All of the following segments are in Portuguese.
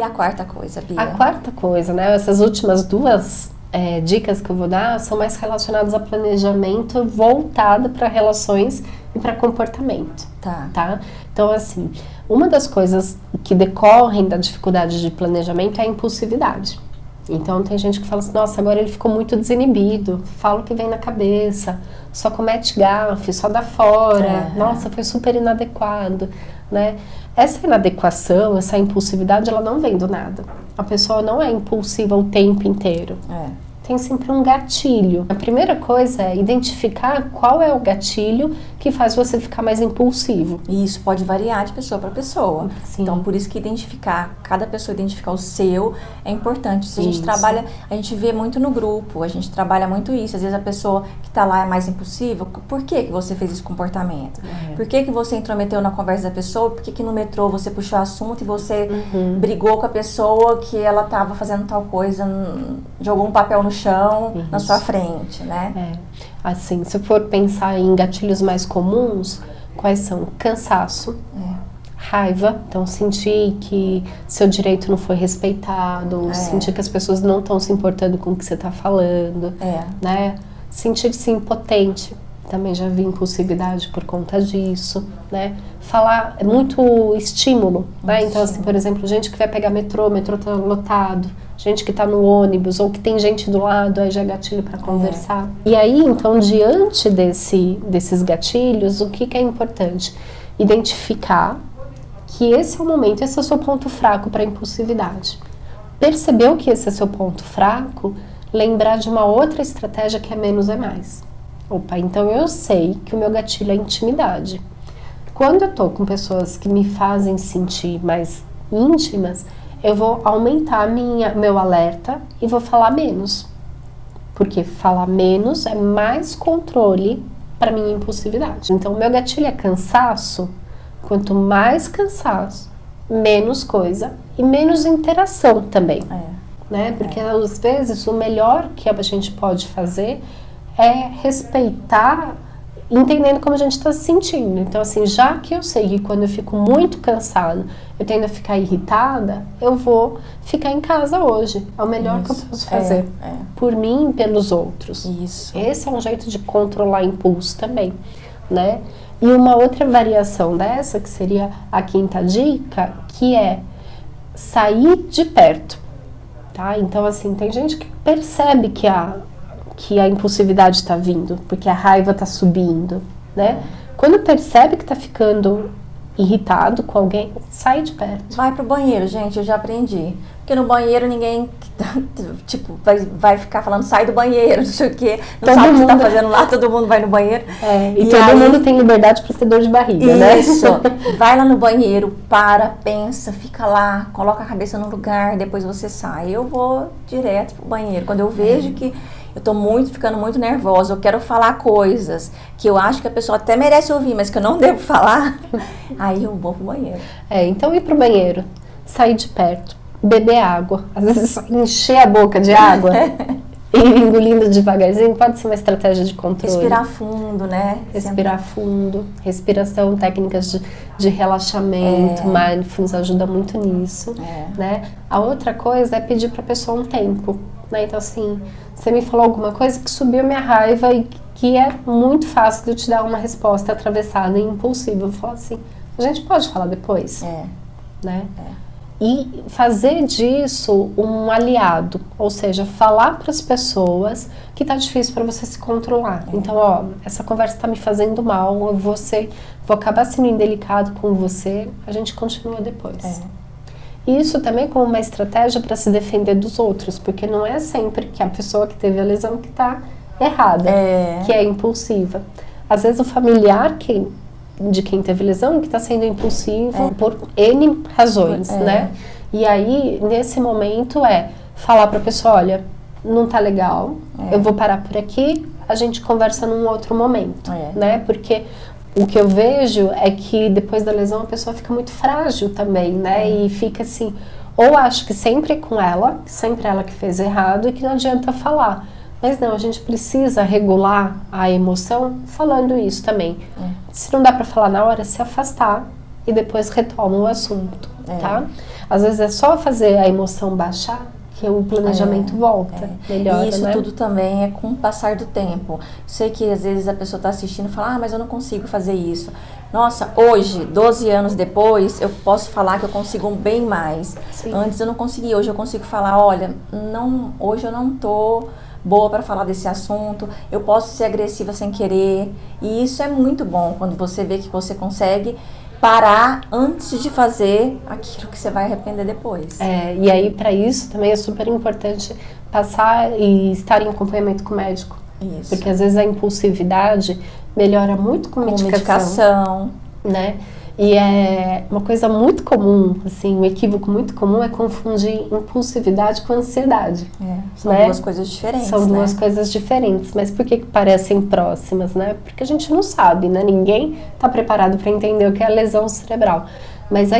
E a quarta coisa, Bia? A quarta coisa, né? Essas últimas duas dicas que eu vou dar são mais relacionadas a planejamento voltado para relações e para comportamento. Tá? Então, assim, uma das coisas que decorrem da dificuldade de planejamento é a impulsividade. Então, tem gente que fala assim, nossa, agora ele ficou muito desinibido, fala o que vem na cabeça, só comete gafe, só dá fora, nossa, foi super inadequado, né? Essa inadequação, essa impulsividade, ela não vem do nada. A pessoa não é impulsiva o tempo inteiro. Tem sempre um gatilho. A primeira coisa é identificar qual é o gatilho que faz você ficar mais impulsivo. E isso pode variar de pessoa para pessoa. Sim. Então, por isso que cada pessoa identificar o seu é importante. Se a gente trabalha, a gente vê muito no grupo, a gente trabalha muito isso. Às vezes a pessoa que está lá é mais impulsiva. Por que você fez esse comportamento? Por que você intrometeu na conversa da pessoa? Por que no metrô você puxou o assunto e você brigou com a pessoa que ela estava fazendo tal coisa, jogou um papel no chão na sua frente, né? Assim, se for pensar em gatilhos mais comuns, quais são? Cansaço, raiva, então sentir que seu direito não foi respeitado, sentir que as pessoas não estão se importando com o que você está falando, né? Sentir-se impotente, também já vi impulsividade por conta disso, né? Falar, é muito estímulo, né? Então, assim, por exemplo, gente que vai pegar metrô, o metrô tá lotado, gente que tá no ônibus, ou que tem gente do lado, aí já é gatilho para conversar. E aí, então, diante desses gatilhos, o que é importante? Identificar que esse é o momento, esse é o seu ponto fraco para impulsividade. Percebeu que esse é seu ponto fraco, lembrar de uma outra estratégia que é menos é mais. Opa, então eu sei que o meu gatilho é intimidade. Quando eu tô com pessoas que me fazem sentir mais íntimas, eu vou aumentar meu alerta e vou falar menos. Porque falar menos é mais controle para minha impulsividade. Então, o meu gatilho é cansaço. Quanto mais cansaço, menos coisa e menos interação também. Né? Porque às vezes o melhor que a gente pode fazer é respeitar, entendendo como a gente está se sentindo. Então, assim, já que eu sei que quando eu fico muito cansado, eu tendo a ficar irritada, eu vou ficar em casa hoje. É o melhor que eu posso fazer. Por mim e pelos outros. Isso. Esse é um jeito de controlar impulso também, né? E uma outra variação dessa, que seria a quinta dica, que é sair de perto, tá? Então, assim, tem gente que percebe que a impulsividade está vindo, porque a raiva está subindo, né? Quando percebe que está ficando irritado com alguém, sai de perto. Vai pro banheiro, gente, eu já aprendi. Porque no banheiro ninguém, tipo, vai ficar falando, sai do banheiro, não sei o quê. Não sabe o que você tá fazendo lá, todo mundo vai no banheiro. E todo mundo tem liberdade para ter dor de barriga, né? Isso. Vai lá no banheiro, pensa, fica lá, coloca a cabeça no lugar, depois você sai. Eu vou direto pro banheiro. Quando eu vejo que eu tô ficando muito nervosa, eu quero falar coisas que eu acho que a pessoa até merece ouvir, mas que eu não devo falar, aí eu vou pro banheiro. Então ir pro banheiro, sair de perto, beber água, às vezes encher a boca de água e ir engolindo devagarzinho, pode ser uma estratégia de controle. Respirar fundo, né? Respirar fundo, respiração, técnicas de relaxamento, mindfulness ajuda muito nisso, né? A outra coisa é pedir pra pessoa um tempo, né? Então, assim, você me falou alguma coisa que subiu a minha raiva e que é muito fácil de eu te dar uma resposta atravessada e impulsiva. Eu vou falar assim, a gente pode falar depois? Né? E fazer disso um aliado, ou seja, falar para as pessoas que tá difícil para você se controlar. Então, ó, essa conversa tá me fazendo mal, eu vou acabar sendo indelicado com você, a gente continua depois. Isso também como uma estratégia para se defender dos outros, porque não é sempre que a pessoa que teve a lesão que tá errada, que é impulsiva. Às vezes o familiar de quem teve lesão que está sendo impulsivo por N razões, né? E aí, nesse momento, falar para a pessoa, olha, não tá legal, eu vou parar por aqui, a gente conversa num outro momento, né? Porque o que eu vejo é que depois da lesão a pessoa fica muito frágil também, né? E fica assim, ou acho que sempre é com ela, sempre ela que fez errado e que não adianta falar. Mas não, a gente precisa regular a emoção falando isso também. Se não dá para falar na hora, se afastar e depois retoma o assunto, tá? Às vezes é só fazer a emoção baixar que o planejamento volta, melhora, e isso né? tudo também é com o passar do tempo. Sei que às vezes a pessoa está assistindo e fala, mas eu não consigo fazer isso. Nossa, hoje, 12 anos depois, eu posso falar que eu consigo bem mais. Sim. Antes eu não conseguia, hoje eu consigo falar, olha, hoje eu não tô boa para falar desse assunto, eu posso ser agressiva sem querer. E isso é muito bom, quando você vê que você consegue parar antes de fazer aquilo que você vai arrepender depois. E aí, para isso, também é super importante passar e estar em acompanhamento com o médico. Isso. Porque às vezes a impulsividade melhora muito com medicação, né? E é uma coisa muito comum, assim, um equívoco muito comum é confundir impulsividade com ansiedade. São duas coisas diferentes, São duas coisas diferentes, mas por que parecem próximas, né? Porque a gente não sabe, né? Ninguém está preparado para entender o que é a lesão cerebral. Mas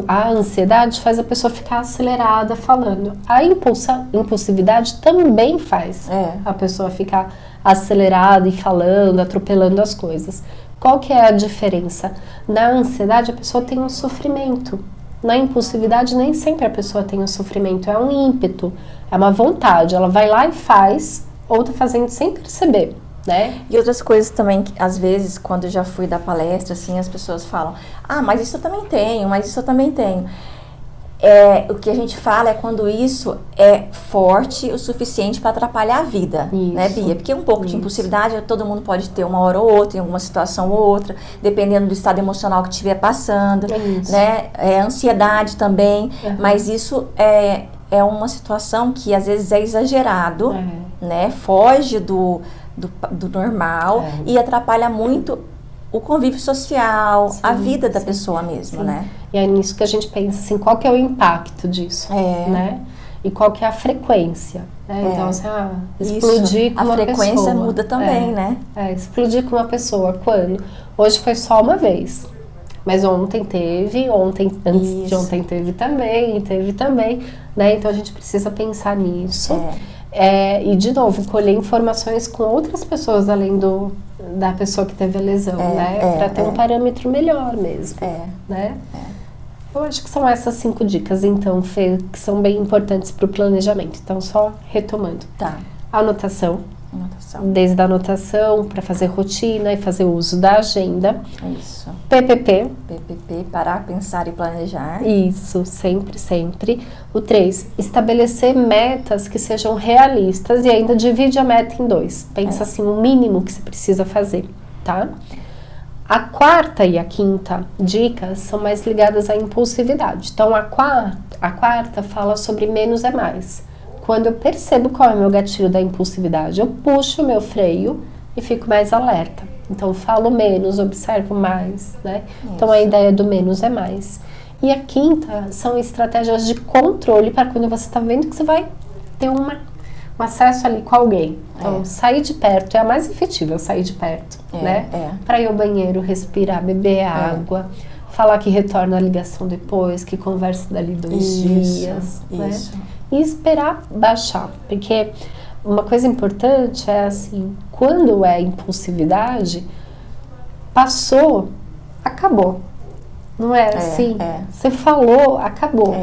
a ansiedade faz a pessoa ficar acelerada falando. A impulsividade também faz a pessoa ficar acelerada e falando, atropelando as coisas. Qual que é a diferença? Na ansiedade a pessoa tem um sofrimento. Na impulsividade nem sempre a pessoa tem um sofrimento, é um ímpeto, é uma vontade. Ela vai lá e faz, ou tá fazendo sem perceber, né? E outras coisas também, que, às vezes, quando eu já fui dar palestra, assim, as pessoas falam, mas isso eu também tenho, mas isso eu também tenho. O que a gente fala é quando isso é forte o suficiente para atrapalhar a vida, né, Bia? Porque um pouco de impulsividade todo mundo pode ter uma hora ou outra, em alguma situação ou outra, dependendo do estado emocional que estiver passando, né? Ansiedade também, mas isso é uma situação que às vezes é exagerado, né? Foge do normal e atrapalha muito o convívio social, a vida da pessoa mesmo, né? E é nisso que a gente pensa, assim, qual que é o impacto disso, né? E qual que é a frequência, né? Então, assim, explodir com uma pessoa. A frequência muda também, né? Explodir com uma pessoa, quando? Hoje foi só uma vez, mas ontem teve, antes de ontem teve também, né? Então a gente precisa pensar nisso. E, de novo, colher informações com outras pessoas além da pessoa que teve a lesão, né? Para ter um parâmetro melhor mesmo, né? Eu acho que são essas 5 dicas, então, Fê, que são bem importantes para o planejamento. Então, só retomando. Anotação. Desde a anotação, para fazer rotina e fazer uso da agenda. Isso. PPP, parar, pensar e planejar. Isso, sempre, sempre. O 3, estabelecer metas que sejam realistas e ainda divide a meta em 2. Pensa assim, o mínimo que você precisa fazer, tá? A 4ª e a 5ª dicas são mais ligadas à impulsividade. Então, a quarta fala sobre menos é mais. Quando eu percebo qual é o meu gatilho da impulsividade, eu puxo o meu freio e fico mais alerta. Então, falo menos, observo mais, né? Então, a ideia do menos é mais. E a 5ª são estratégias de controle para quando você está vendo que você vai ter um acesso ali com alguém. Então, sair de perto é a mais efetiva, sair de perto, né? Para ir ao banheiro, respirar, beber água, falar que retorna a ligação depois, que conversa dali 2 dias, né? E esperar baixar, porque uma coisa importante é assim, quando é impulsividade, passou, acabou. Não é assim? Você falou, acabou.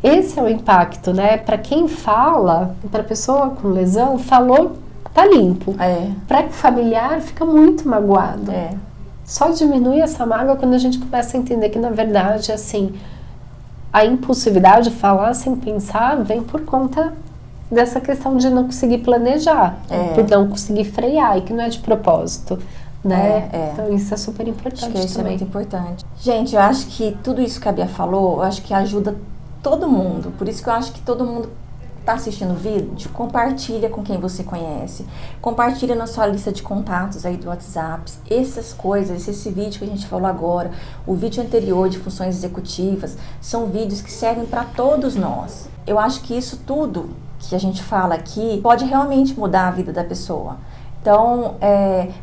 Esse é o impacto, né? Para quem fala, para a pessoa com lesão, falou, tá limpo. Para o familiar, fica muito magoado. Só diminui essa mágoa quando a gente começa a entender que, na verdade, assim, a impulsividade, falar sem pensar, vem por conta dessa questão de não conseguir planejar, por não conseguir frear, e que não é de propósito, né? Então isso é super importante. Acho que isso é muito importante. Gente, eu acho que tudo isso que a Bia falou, eu acho que ajuda todo mundo. Por isso que eu acho que todo mundo está assistindo o vídeo, compartilha com quem você conhece, compartilha na sua lista de contatos aí do WhatsApp, essas coisas, esse vídeo que a gente falou agora, o vídeo anterior de funções executivas, são vídeos que servem para todos nós. Eu acho que isso tudo que a gente fala aqui pode realmente mudar a vida da pessoa. Então,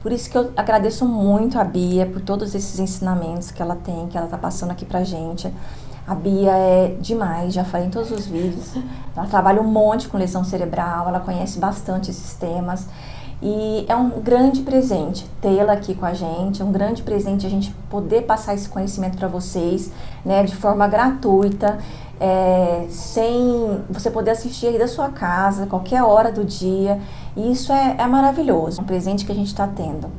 por isso que eu agradeço muito a Bia por todos esses ensinamentos que ela tem, que ela está passando aqui pra gente. A Bia é demais, já falei em todos os vídeos. Ela trabalha um monte com lesão cerebral, ela conhece bastante esses temas. E é um grande presente tê-la aqui com a gente, é um grande presente a gente poder passar esse conhecimento para vocês, né, de forma gratuita, sem você poder assistir aí da sua casa, qualquer hora do dia. E isso é maravilhoso, um presente que a gente está tendo.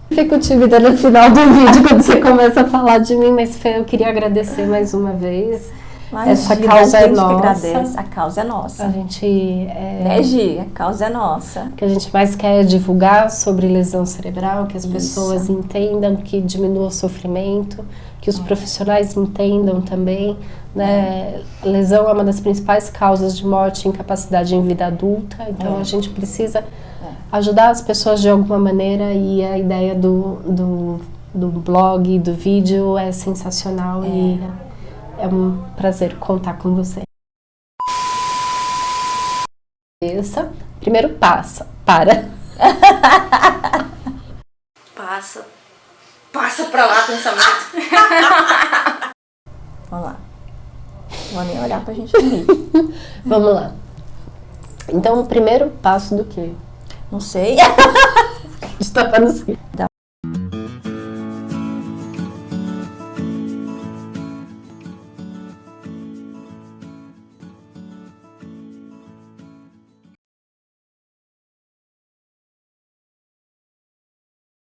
Fico tímida no final do vídeo quando você começa a falar de mim, mas Fê, eu queria agradecer mais uma vez. Essa causa é nossa. A causa é nossa. A gente né, Gi? A causa é nossa. O que a gente mais quer é divulgar sobre lesão cerebral, que as pessoas entendam, que diminua o sofrimento, que os profissionais entendam também, né? Lesão é uma das principais causas de morte e incapacidade em vida adulta, então a gente precisa ajudar as pessoas de alguma maneira, e a ideia do blog, do vídeo é sensacional e é um prazer contar com você. Primeiro para. Passa pra lá, pensamento. Vamos lá. Vamos nem olhar pra gente rir. Vamos lá. Então, o primeiro passo do quê? Não sei. Estava no